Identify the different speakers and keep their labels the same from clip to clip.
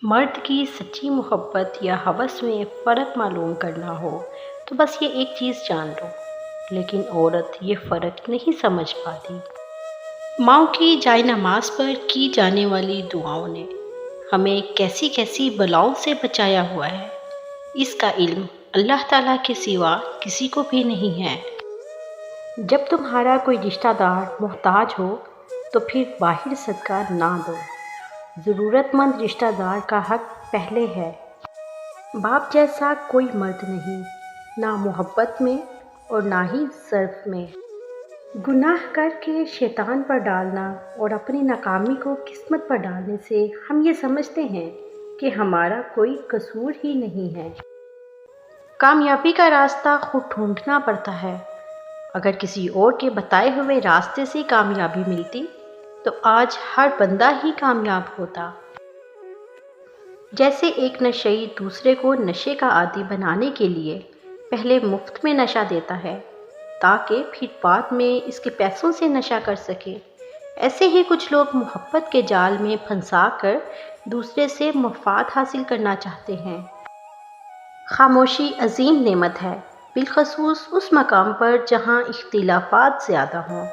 Speaker 1: مرد کی سچی محبت یا ہوس میں فرق معلوم کرنا ہو تو بس یہ ایک چیز جان لو، لیکن عورت یہ فرق نہیں سمجھ پاتی۔ ماؤں کی جائے نماز پر کی جانے والی دعاؤں نے ہمیں کیسی کیسی بلاؤں سے بچایا ہوا ہے، اس کا علم اللہ تعالیٰ کے سوا کسی کو بھی نہیں ہے۔ جب تمہارا کوئی رشتہ دار محتاج ہو تو پھر باہر صدقہ نہ دو، ضرورت مند رشتہ دار کا حق پہلے ہے۔ باپ جیسا کوئی مرد نہیں، نہ محبت میں اور نہ ہی صرف میں۔ گناہ کر کے شیطان پر ڈالنا اور اپنی ناکامی کو قسمت پر ڈالنے سے ہم یہ سمجھتے ہیں کہ ہمارا کوئی قصور ہی نہیں ہے۔ کامیابی کا راستہ خود ڈھونڈنا پڑتا ہے۔ اگر کسی اور کے بتائے ہوئے راستے سے کامیابی ملتی تو آج ہر بندہ ہی کامیاب ہوتا۔ جیسے ایک نشئی دوسرے کو نشے کا عادی بنانے کے لیے پہلے مفت میں نشہ دیتا ہے تاکہ پھر بعد میں اس کے پیسوں سے نشہ کر سکے، ایسے ہی کچھ لوگ محبت کے جال میں پھنسا کر دوسرے سے مفاد حاصل کرنا چاہتے ہیں۔ خاموشی عظیم نعمت ہے، بالخصوص اس مقام پر جہاں اختلافات زیادہ ہوں،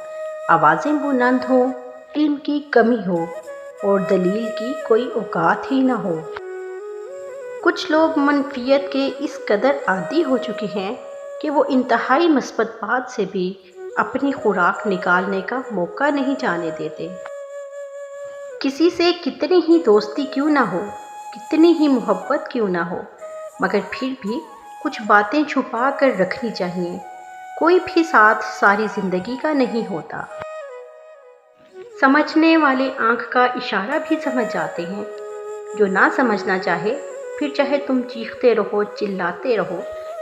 Speaker 1: آوازیں بلند ہوں، علم کی کمی ہو اور دلیل کی کوئی اوقات ہی نہ ہو۔ کچھ لوگ منفیت کے اس قدر عادی ہو چکے ہیں کہ وہ انتہائی مثبت بات سے بھی اپنی خوراک نکالنے کا موقع نہیں جانے دیتے۔ کسی سے کتنی ہی دوستی کیوں نہ ہو، کتنی ہی محبت کیوں نہ ہو، مگر پھر بھی کچھ باتیں چھپا کر رکھنی چاہیے۔ کوئی بھی ساتھ ساری زندگی کا نہیں ہوتا۔ سمجھنے والے آنکھ کا اشارہ بھی سمجھ جاتے ہیں، جو نہ سمجھنا چاہے پھر چاہے تم چیختے رہو، چلاتے رہو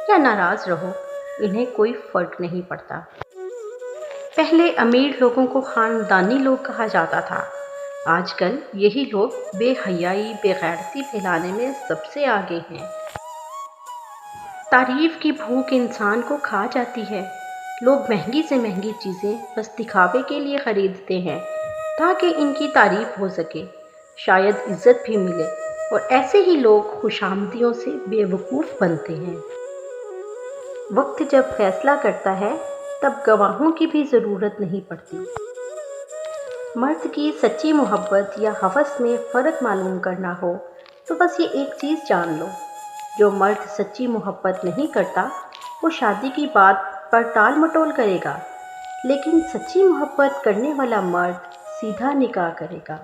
Speaker 1: یا ناراض رہو، انہیں کوئی فرق نہیں پڑتا۔ پہلے امیر لوگوں کو خاندانی لوگ کہا جاتا تھا، آج کل یہی لوگ بے حیائی، بے غیرتی پھیلانے میں سب سے آگے ہیں۔ تعریف کی بھوک انسان کو کھا جاتی ہے۔ لوگ مہنگی سے مہنگی چیزیں بس دکھاوے کے لیے خریدتے ہیں تاکہ ان کی تعریف ہو سکے، شاید عزت بھی ملے، اور ایسے ہی لوگ خوش آمدیوں سے بے وقوف بنتے ہیں۔ وقت جب فیصلہ کرتا ہے تب گواہوں کی بھی ضرورت نہیں پڑتی۔ مرد کی سچی محبت یا ہوس میں فرق معلوم کرنا ہو تو بس یہ ایک چیز جان لو، جو مرد سچی محبت نہیں کرتا وہ شادی کی بات پر ٹال مٹول کرے گا، لیکن سچی محبت کرنے والا مرد سیدھا نکاح کرے گا۔